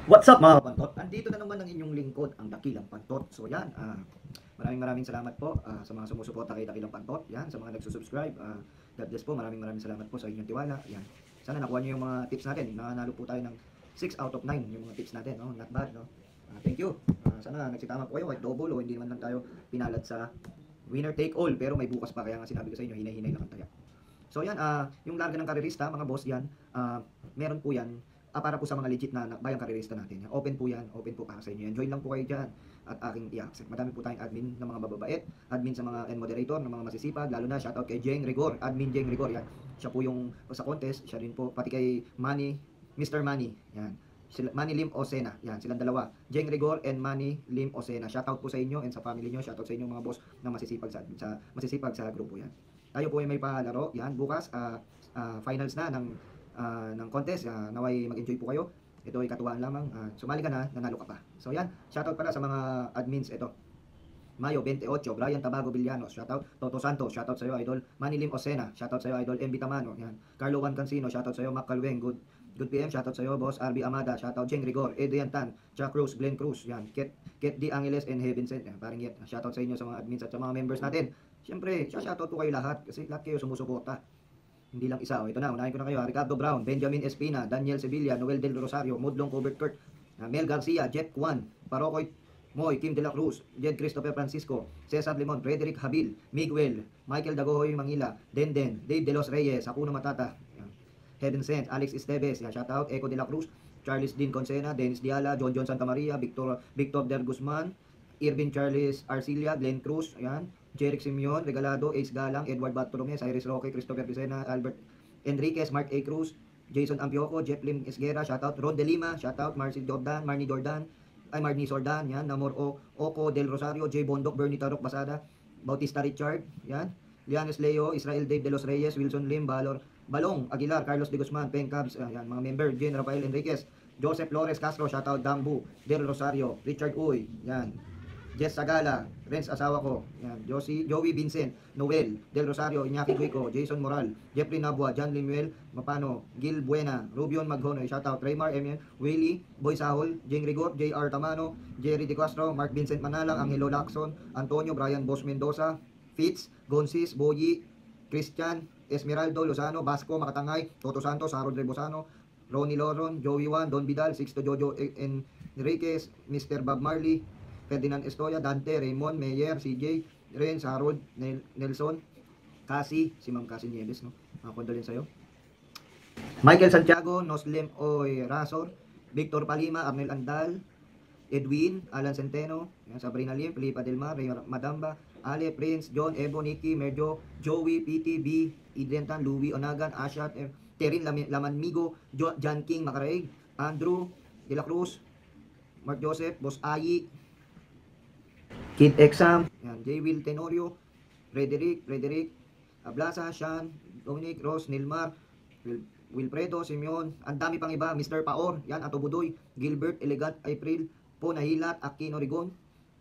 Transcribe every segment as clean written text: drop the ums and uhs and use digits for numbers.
What's up mga kapantot? Andito na naman ang inyong lingkod, ang Dakilang Pantot. So yan, maraming salamat po sa mga sumusuporta kay Dakilang Pantot. Yan, sa mga nagsusubscribe. God bless po, maraming salamat po sa inyong tiwala. Yan, sana nakuha niyo yung mga tips natin. Nanalo po tayo ng 6 out of 9 yung mga tips natin. No? Not bad, no? Thank you. Sana nagsitama po kayo kahit double o hindi naman lang tayo pinalad sa winner take all. Pero may bukas pa, kaya nga sinabi ko sa inyo, hinay-hinay lang ang taya. So yan, yung larga ng karerista, mga boss yan, meron po yan para po sa mga legit na bayang karerista natin. Open po yan, open po para sa inyo yan. Join lang po kayo dyan at aking i-accept. Madami po tayong admin ng mga bababait, admin sa mga and moderator ng mga masisipag, lalo na shoutout kay Jeng Rigor, admin Jeng Rigor, yan. Siya po yung sa contest, siya rin po, pati kay Manny, Mr. Manny, yan. Manny Lim Osena, yan, silang dalawa. Jeng Rigor and Manny Lim Osena. Shoutout po sa inyo and sa family nyo, shoutout sa inyo mga boss na masisipag sa grupo yan. Tayo po ay may palaro, yan, bukas, finals na ng contest. Naway mag-enjoy po kayo. Ito ay katuwaan lamang. Sumali ka na, nanalo ka pa. So yan, shoutout pala sa mga admins. Ito, Mayo 28, Brian Tabago Villanos, shoutout. Toto Santos, shoutout sa iyo idol. Manilim Osena, shoutout sa iyo idol. MB Tamano, yan. Carlo Juan Cancino, shoutout sa iyo. Mac Calweng, good PM, shoutout sa iyo boss. RB Amada, shoutout. Jeng Rigor, Adrian Tan, Jack Cruz, Glenn Cruz, yan. Ket D Angeles and Heaven Sent, yan. Paring yet, shoutout sa inyo sa mga admins at sa mga members natin. Siyempre, shoutout po kayo lahat kasi lahat kayo sumusuporta. Hindi lang isa. Ito na, unahin ko na kayo. Ricardo Brown, Benjamin Espina, Daniel Sevilla, Noel Del Rosario, Mudlong Covert Kurt, Mel Garcia, Jet Juan, Parokoy Moy, Kim De La Cruz, Jed Christopher Francisco, Cesar Limon, Frederick Habil, Miguel, Michael Dagohoy Mangila, Denden, Dave De Los Reyes, Hakuna Matata, Heaven Sent, Alex Esteves, shoutout, Eco De La Cruz, Charles Dean Consena, Dennis Diala, John Santa Maria, Victor Der Guzman, Irvin Charles Arcilia, Glenn Cruz, ayan, Jeric Simeon, Regalado, Ace Galang, Edward Bartolome, Cyrus Roque, Christopher Vicena, Albert Enriquez, Mark A. Cruz, Jason Ampioco, Jeff Lim Esguera, shoutout, Ron De Lima, shoutout, Marnie Sordan, yan, Namor Oco Del Rosario, J. Bondok, Bernie Tarok Basada, Bautista Richard, yan, Lianes Leo, Israel Dave De Los Reyes, Wilson Lim, Balong, Aguilar, Carlos De Guzman, Pen Cabs, yan, mga member, Jen Rafael Enriquez, Joseph Flores Castro, shoutout, Dambu, Del Rosario, Richard Uy, yan, Jess Sagala, Renz asawa ko, yan, Joey Vincent, Noel, Del Rosario, Iñaki Guico, Jason Moral, Jeffrey Nabua, John Limuel, Mapano, Gil Buena, Rubion Maghonoy, shoutout, Raymar Emien, Willie, Boy Sahol, Jing Rigor, JR Tamano, Jerry De Castro, Mark Vincent Manalang, Angelo Lacson, Antonio, Brian Boss Mendoza, Fitz, Gonsis, Boyi, Christian, Esmeraldo, Lozano, Basco, Makatangay, Toto Santos, Harold Rebosano, Ronnie Loron, Joey Juan, Don Vidal, Sixto Jojo Enriquez, Mr. Bob Marley, Ferdinand Estoya, Dante, Raymond, Meyer, CJ, Renz, Harold, Nelson, Cassie, si Ma'am Cassie Nieves, no? Condolence sa'yo. Michael Santiago, Noslem Oy Razor, Victor Palima, Arnel Andal, Edwin, Alan Centeno, Sabrina Lim, Felipe Adelmar, Ray Madamba, Ale, Prince, John, Ebo, Nicky, Merjo, Joey, PTB, Idrentan, Louie, Onagan, Ashat, Terin, Lamanmigo, John King, Macareig, Andrew, De La Cruz, Mark Joseph, Boss Ayi, Kid Exam, yan, J. Will Tenorio, Frederick, Ablasa, Sean, Dominic, Ross, Nilmar, Wilfredo, Simeon, ang dami pang iba, Mr. Paor, yan, Ato Budoy, Gilbert, Elegant, April, Po Nahilat, Aquino Rigon,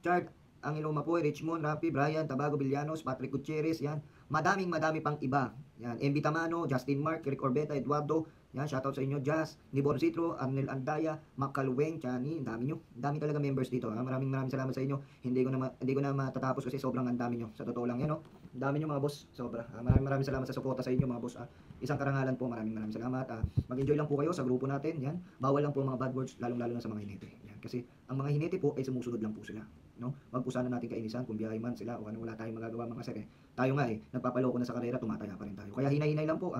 Chard, Angelo Mapoy, Richmond, Rapi, Brian, Tabago Villanos, Patrick Gutierrez, yan, madami pang iba, yan, MB Tamano, Justin Mark, Rick Orbeta, Eduardo, yan, shoutout sa inyo, Jazz, Nibor Citro, Arnel Andaya, Makalweng, Chani, ang dami talaga members dito. Maraming salamat sa inyo. Hindi ko na matatapos kasi sobrang ang dami nyo. Sa totoo lang yan, no? Ang dami nyo mga boss, sobra. Maraming salamat sa suporta sa inyo mga boss. Isang karangalan po, maraming salamat. Mag-enjoy lang po kayo sa grupo natin, yan. Bawal lang po mga bad words, lalong-lalo na sa mga hinete. Yan. Kasi ang mga hinete po ay sumusunod lang po sila. No? Wag po sana natin kainisan kung biyahe man sila o ano, wala tayong magagawa mga sir. Tayo nga nagpapaloko na sa karera, tumataya pa rin tayo. Kaya hinay-hinay lang po.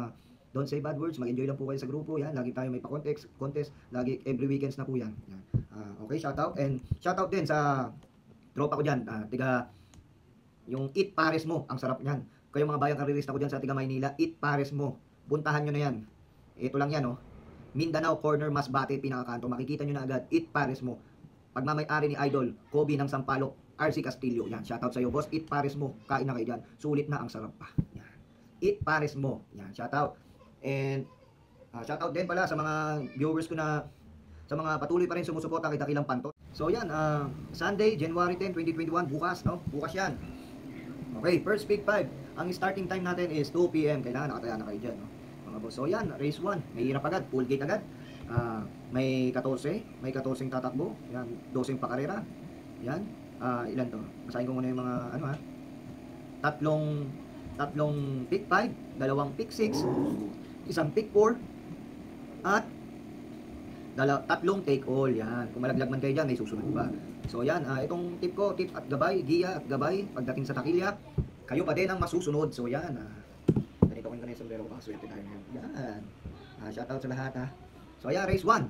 Don't say bad words, mag-enjoy lang po kayo sa grupo, yan. Lagi tayo may contest, lagi every weekends na po yan. Okay, shoutout and shoutout din sa tropa ko diyan, yung Eat Pares mo, ang sarap niyan. Kayo mga bayang karirista ko diyan sa tiga Maynila, Eat Pares mo. Puntahan niyo na yan. Ito lang yan, oh. Mindanao Corner Masbate pinakakanto, makikita niyo na agad, Eat Pares mo. Pagmamay-ari ni Idol, Kobe ng Sampaloc, RC Castillo. Yan, shoutout sa iyo, boss. Eat Pares mo. Kain na kayo diyan. Sulit na, ang sarap pa. Yan. Eat Pares mo. Yan, shoutout. And shoutout din pala sa mga viewers ko na sa mga patuloy pa rin sumusuporta kay Dakilang Pantot. So yan, Sunday, January 10, 2021, bukas, no? Bukas yan. Okay, first Big 5. Ang starting time natin is 2 PM. Kailangan nakataya na kayo dyan, no? Mga boss. So yan, race 1. May hirap agad, full gate agad. May 14, may 14 tatakbo, yan, 12 pa karera. Yan. Ilan to? Basahin ko muna yung mga ano ha. Tatlong pick 5, dalawang pick 6, isang pick 4, at tatlong take all. Yan. Kung malaglag man kayo dyan, may susunod pa. So yan, itong tip ko, tip at gabay, giya at gabay, pagdating sa takilya, kayo pa din ang masusunod. So yan, ganito ko yung sombrero ko, swerte tayo ngayon. Yan. Shoutout sa lahat ha. So ayan, race 1.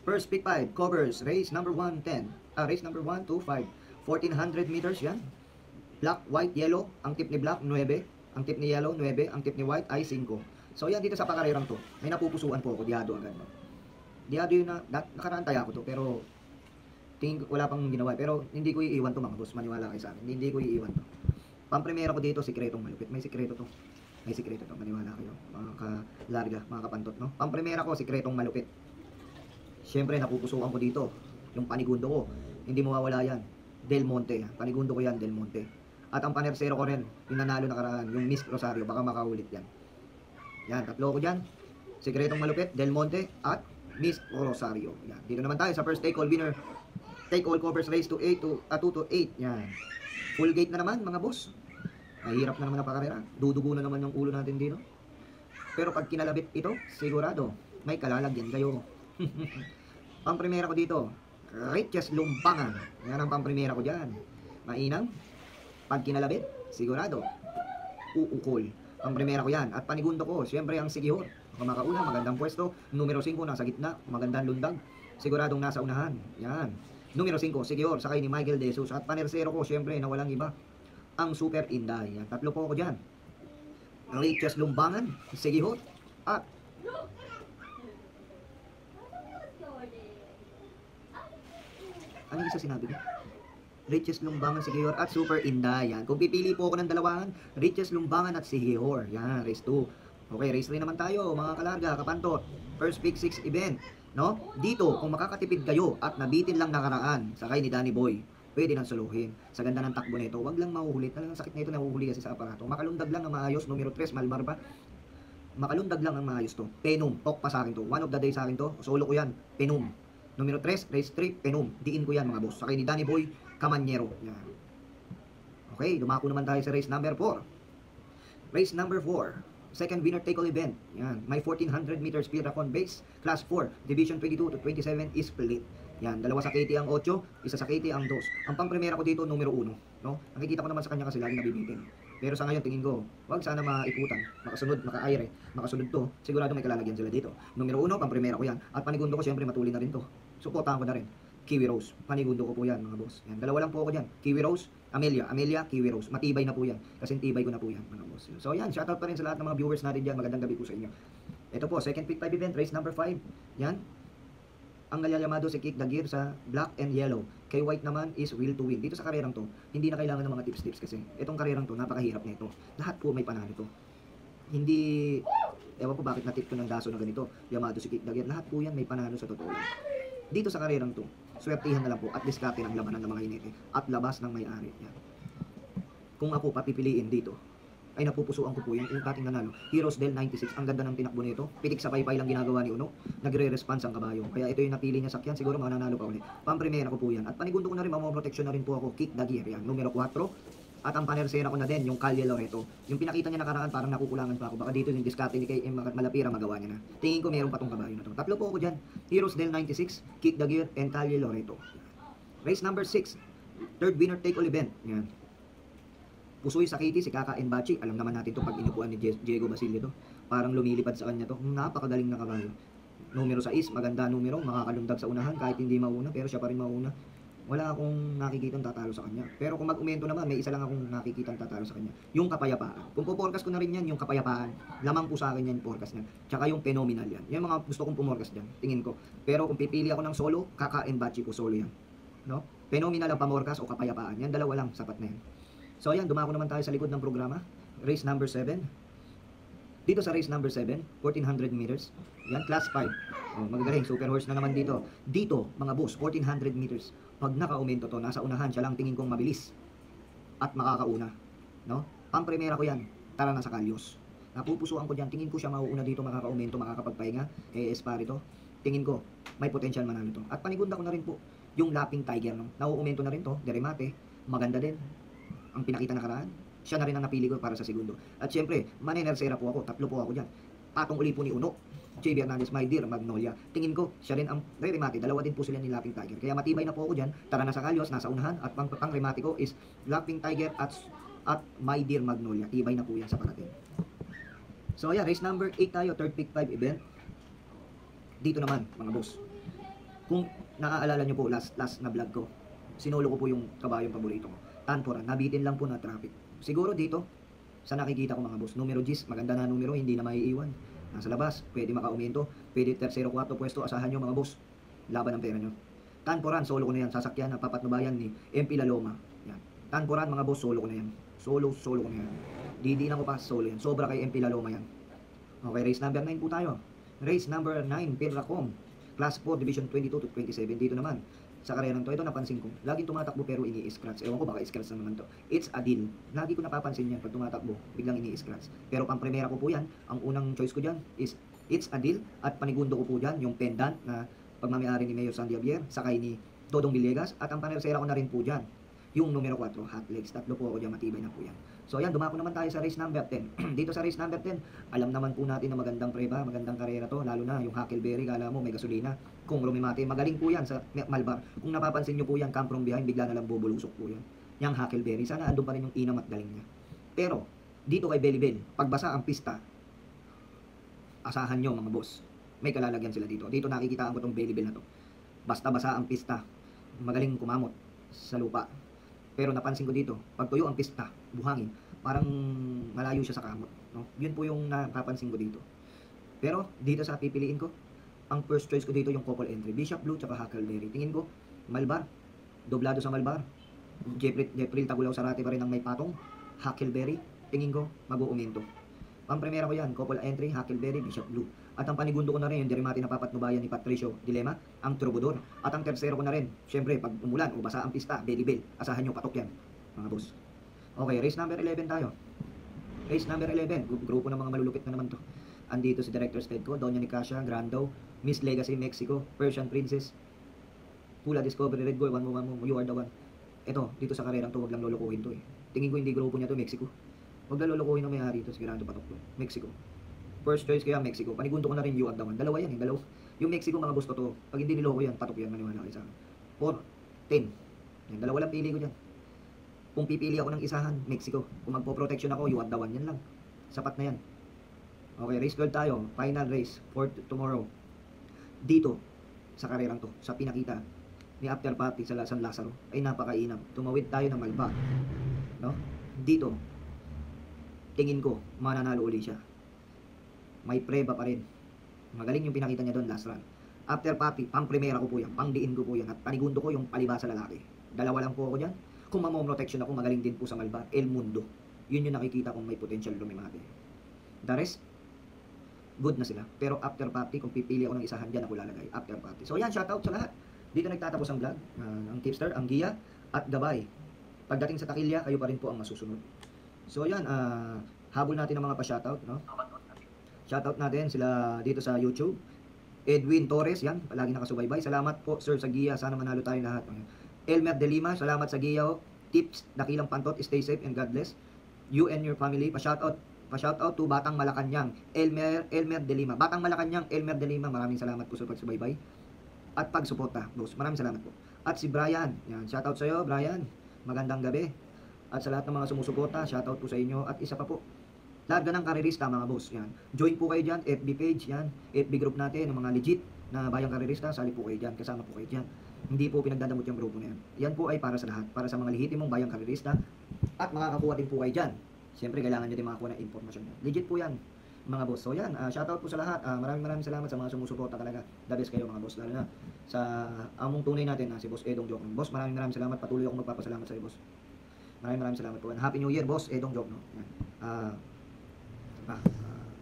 First pick 5, covers, race number 1, 10. Race number 1 to 5. 1400 meters yan. Black, white, yellow. Ang tip ni black, 9. Ang tip ni yellow, 9. Ang tip ni white ay 5. So yan, dito sa pakarerang to, may napupusuan po ako, diado agad. No? Diado yun na, nakarantay ako to, pero tingin ko wala pang ginawa. Pero hindi ko iiwan to mga boss, maniwala kayo sa akin. Hindi ko iiwan to. Pamprimera ko dito, sikretong malupit. May sikreto to. May sikreto to, maniwala kayo. Mga kalarga, mga kapantot, no? Pamprimera ko, sikretong malupit. Siyempre, napupusukan ko dito. Yung panigundo ko, hindi mawawala yan. Del Monte. Panigundo ko yan, Del Monte. At ang panersero ko rin, yung nanalo nakaraan, yung Miss Rosario, baka makaulit yan. Yan, tatlo ko dyan. Sikretong malupit, Del Monte, at Miss Rosario. Yan. Dito naman tayo sa first take all winner. Take all covers race to 2 to 8. Yan. Full gate na naman, mga boss. Mahirap na naman ang pakarera. Dudugo na naman yung ulo natin dito. Pero pag kinalabit ito, sigurado, may kalalagyan kayo. Pamprimera ko dito, Riches Lumpangan. Yan ang pamprimera ko dyan. Mainam. Pag kinalabit, sigurado, uukol. Pamprimera ko yan. At panigundo ko, siyempre ang Sigihor. Kumakauna, magandang pwesto. Numero 5, nasa gitna, magandang lundag. Siguradong nasa unahan. Yan. Numero 5, Sigihor, sakay ni Michael De Jesus. At panersero ko, siyempre, na walang iba, ang Super Inday. Yan. Tatlo po ako dyan. Riches Lumbangan, Sigihor, at ano yung isa sinabi ko? Riches Lumbangan, Sigihor, at Super Inday. Yan. Kung pipili po ako ng dalawahan, Riches Lumbangan at Sigihor. Yan, race 2. Okay, race 3 naman tayo, mga kalarga, kapantot. First pick 6 event. No? Dito, kung makakatipid kayo at nabitin lang nakaraan, sakay ni Danny Boy, pwede nang suluhin. Sa ganda ng takbo nito, wag lang mahuhuli. Talagang sakit nito, nahuhuli kasi sa aparato. Makalundag lang ang maayos. Numero 3, Malbarba. Makalundag lang ang maayos to. Penum, talk pa sa akin to. One of the day sa akin to. Solo ko yan. Penum. Numero 3, race 3, Penum. Diin ko yan mga boss. Sakay ni Danny Boy, Camanyero. Yan. Okay, dumako naman tayo sa race number 4. Race number 4. Second winner take all event. Yan. May 1400 meters speed racon base. Class 4. Division 22 to 27 is split. Yan. Dalawa sa KT ang 8. Isa sa KT ang 2. Ang pangpremera ko dito, numero 1. No? Nakikita ko naman sa kanya kasi lagi nabibitin. Pero sa ngayon, tingin ko, wag sana maiputan. Makasunod, maka-aire. Makasunod to. Sigurado may kalalagyan sila dito. Numero 1, pangpremera ko yan. At panigundo ko, siyempre, matuli na rin to. Suportahan ko na rin. Kiwi Rose. Panigundo ko po yan, mga boss. Yan. Dalawa lang po ako dyan. Kiwi Rose, Amelia. Amelia, Kiwi Rose. Matibay na po yan. Kasi tibay ko na po yan, mga boss. So yan, shoutout pa rin sa lahat ng mga viewers natin dyan. Magandang gabi po sa inyo. Ito po, second pick 5 event, race number 5. Yan. Ang nalyamado si Kick the Gear sa black and yellow. Kay white naman is will to win. Dito sa karerang to, hindi na kailangan ng mga tips-tips kasi itong karerang to, napakahirap na ito. Lahat po may panalo to. Hindi, ewan po bakit natip ko ng daso na ganito. Yamado si Kick the Gear. Lahat po yan may panalo sa totoo. Dito sa karerang to, swertihan na lang po at diskarte ng labanan ng mga hinete at labas ng may-ari. Yan. Kung ako papipiliin dito, ay napupusuan ko po yung ating nanalo. Heroes Del 96, ang ganda ng tinakbo nito. Pitik sa paypay lang ginagawa ni Uno. Nagre-response ang kabayo. Kaya ito yung napili niya sakyan, siguro mananalo pa ulit. Pamprimera ko po yan. At panigundo ko na rin, mamaproteksyon na rin po ako. Kick the Gear, yan. Numero 4. At ang panersera ko na din, yung Calle Loreto. Yung pinakita niya nakaraan, parang nakukulangan pa ako. Baka dito yung diskarte ni KM Malapira, magawa niya na. Tingin ko meron pa tong kabayo na to. Tatlo po ako dyan. Heroes Del 96, Kick the Gear, and Calle Loreto. Race number 6. Third winner take all event. Yan. Pusoy sa Kitty, si Kaka Bachi. Alam naman natin to pag inupuan ni Diego Basilio to. Parang lumilipad sa kanya to. Napakagaling na kabayo. Numero 6, maganda numero, makakalundag sa unahan kahit hindi mauna, pero siya pa rin mauna. Wala akong nakikitang tatalo sa kanya. Pero kung mag-umento naman, may isa lang akong nakikitang tatalo sa kanya. Yung kapayapaan. Kung po-forecast ko na rin yan, yung kapayapaan. Lamang po sa akin yan, forecast niyan. Tsaka yung phenomenal yan. Yan mga gusto kong pumorcast dyan, tingin ko. Pero kung pipili ako ng solo, Kaka Bachi po solo yan. No? Phenomenal ang pamorcast o kapayapaan. Yan, dalawa lang, sapat na yan. So ayan, dumako naman tayo sa likod ng programa. Race number 7. Dito sa race number 7, 1400 meters. Yan, class 5. Oh, magagaling, super horse na naman dito. Dito, mga boss, 1400 meters. Pag naka-aumento to, nasa unahan, siya lang tingin kong mabilis. At makakauna. No? Pang-primera ko yan. Tara na sa Kalyos. Napupusuan ko dyan, tingin ko siya mauuna dito, makaka-aumento, makakapagpahinga. Esparito. tingin ko, may potential manalo to. At panigunda ko na rin po, yung Lapping Tiger, no? Nauumento na rin to, Deremate, maganda din. Ang pinakita nakaraan, siya na rin ang napili ko para sa segundo. At syempre, Manenersera po ako, tatlo po ako dyan. Patong uli po ni Uno, JB Hernandez, My Dear Magnolia. Tingin ko, siya rin ang remate, dalawa din po sila ni Lapping Tiger. Kaya matibay na po ako dyan, Tara na sa Kalyos, nasa unahan, at pang remate ko is Lapping Tiger at My Dear Magnolia. Tibay na po yan sa parating. So yeah, race number 8 tayo, third pick 5 event. Dito naman, mga boss. Kung naaalala nyo po, last na vlog ko, sinolo ko po yung kabayong paborito ko. Tanpora, nabitin lang po na traffic. Siguro dito, sa nakikita ko mga boss, numero 10, maganda na numero, hindi na maiiwan. Nasa labas, pwede makaumento, pwede tercero, 4 pwesto, asahan nyo mga boss. Laban ang pera nyo. Tanporan, solo ko na yan, sasakyan na papatnubayan ni MP Laloma. Yan. Tanporan, mga boss, solo ko na yan. Solo ko na yan. Didinan ko pa, solo yan. Sobra kay MP Laloma yan. Okay, race number 9 po tayo. Race number 9, Pinracom. Class 4, Division 22 to 27. Dito naman, sa karerang to, ito napansin ko. Laging tumatakbo pero ini-scratch. Ewan ko, baka scratch na naman to. It's a deal. Lagi ko napapansin yan pag tumatakbo, biglang ini-scratch. Pero pang primera ko po yan, ang unang choice ko dyan is It's a Deal. At panigundo ko po dyan, yung pendant na pagmamayari ni Mayor Sandy Javier, sakay ni Dodong Villegas. At ang panersera ko na rin po dyan, yung numero 4, Hot Legs. Tatlo po ako dyan, matibay na po yan. So yan, dumako naman tayo sa race number 10. Dito sa race number 10, alam naman po natin na magandang preba, magandang karera to, lalo na yung Huckleberry, kala mo may gasolina. Kung Rumimate, magaling po yan sa Malbar. Kung napapansin nyo po yan, come from behind, bigla na lang bubulusok po yan. Yang Huckleberry, sana andun pa rin yung inam at galing niya. Pero, dito kay Belibel, pagbasa ang pista, asahan nyo mga boss, may kalalagyan sila dito. Dito nakikitaan ko tong Belibel na to. Basta basa ang pista, magaling kumamot sa lupa. Pero napansin ko dito, pag tuyo ang pista, buhangin, parang malayo siya sa kamot. No? Yun po yung napapansin ko dito. Pero dito sa pipiliin ko, ang first choice ko dito yung couple entry. Bishop Blue tsaka Huckleberry. Tingin ko, Malbar, doblado sa Malbar. Jeffrey Tagulaw Sarate pa rin ang may patong. Huckleberry, tingin ko, mag-uuminto. Ang primera ko yan, couple entry, Huckleberry, Bishop Blue. At ang panigundo ko na rin, yung Deremate na papatnubayan ni Patricio Dilema, ang Troubadour. At ang tersero ko na rin, syempre, pag umulan o basa ang pista, Belibel, asahan nyo, patok yan, mga boss. Okay, race number 11 tayo. Race number 11, grupo ng mga malulupit na naman to. Andito si Director's Ted ko, Doña Nicasia, Grando, Miss Legacy, Mexico, Persian Princess, Pula Discovery, Red Gold, One Mo, You Are the One. Ito, dito sa karerang to, wag lang lolokohin to eh. Tingin ko hindi grupo niya to, Mexico. Wag lang lolokohin na may-ari to, sigurado patok to, Mexico. First choice kaya Mexico. Panigundo ko na rin You Are the One. Dalawa yan eh, dalawa. Yung Mexico mga boss ko to, pag hindi niloko yan, patok yan, maniwala kayo sa akin. 4, 10. Yan, dalawa lang pili ko dyan. Kung pipili ako ng isahan, Mexico. Kung magpo-protection ako, You Are the One. Yan lang. Sapat na yan. Okay, race 12 tayo. Final race for tomorrow. Dito, sa karerang to, sa pinakita ni After Party sa San Lazaro, ay napakainam. Tumawid tayo ng Malba. No? Dito, tingin ko, mananalo uli siya. May preba pa rin. Magaling yung pinakita niya doon last run. After Party, pang primera ko po yan, pang diin ko po yan, at panigundo ko yung palibasa lalaki. Dalawa lang po ako dyan. Kung protection ako, magaling din po sa Malbar, El Mundo. Yun yung nakikita kong may potential Rumimate. The rest, good na sila. Pero After Party, kung pipili ako ng isahan dyan, ako lalagay. After Party. So yan, shoutout sa lahat. Dito nagtatapos ang vlog. Ang tipster, ang giya, at gabay. Pagdating sa takilya, kayo pa rin po ang masusunod. So yan, habol natin ang mga pa-shoutout, no? Shoutout natin sila dito sa YouTube. Edwin Torres, yan, palagi nakasubaybay. Salamat po, sir, sa giya. Sana manalo tayo lahat. Elmer De Lima, salamat sa giya. Tips, dakilang pantot, stay safe and God bless. You and your family. Pa-shoutout to Batang Malacanang, Elmer De Lima. Batang Malacanang, Elmer De Lima, maraming salamat po sa pagsubaybay at pagsuporta, boss. Maraming salamat po. At si Brian, yan, shoutout sa iyo, Brian. Magandang gabi. At sa lahat ng mga sumusuporta, shoutout po sa inyo. At isa pa po, larga ng karerista mga boss, yan. Join po kayo dyan, FB page, yan. FB group natin, ng mga legit na bayang karerista, sali po kayo dyan, kasama po kayo dyan. Hindi po pinagdadamot yung grupo na yan. Yan po ay para sa lahat, para sa mga lehitimong bayang karerista. At makakakuha din po kayo dyan. Siyempre, kailangan nyo din makakuha ng impormasyon nyo. Legit po yan, mga boss. So yan, shoutout po sa lahat. Maraming salamat sa mga sumusuporta talaga. The best kayo mga boss, lalo na sa among tunay natin, si Boss Edong Joke. Boss, maraming salamat. Patuloy ako magpapasalamat sa iyo, boss. Maraming salamat po. And Happy New Year, Boss Edong Joke. No? Yan.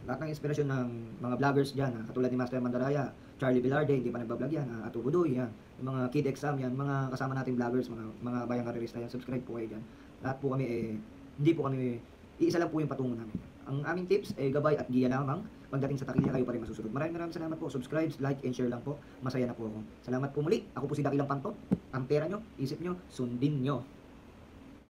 Lahat ng inspirasyon ng mga vloggers dyan, katulad ni Master Mandaraya, Charlie Velarde, hindi pa nagbablog yan, Ato Budoy, yan, yung mga Kid Exam, yan, mga kasama nating vloggers, mga bayang karerista yan, subscribe po kayo dyan. Lahat po kami, hindi po kami, iisa lang po yung patungo namin. Ang aming tips, gabay at giya lamang, Pagdating sa takilya, kayo pa rin masusunod. Maraming salamat po. Subscribe, like, and share lang po. Masaya na po ako. Salamat po muli. Ako po si Dakilang Pantot. Ang pera nyo, isip nyo, sundin nyo.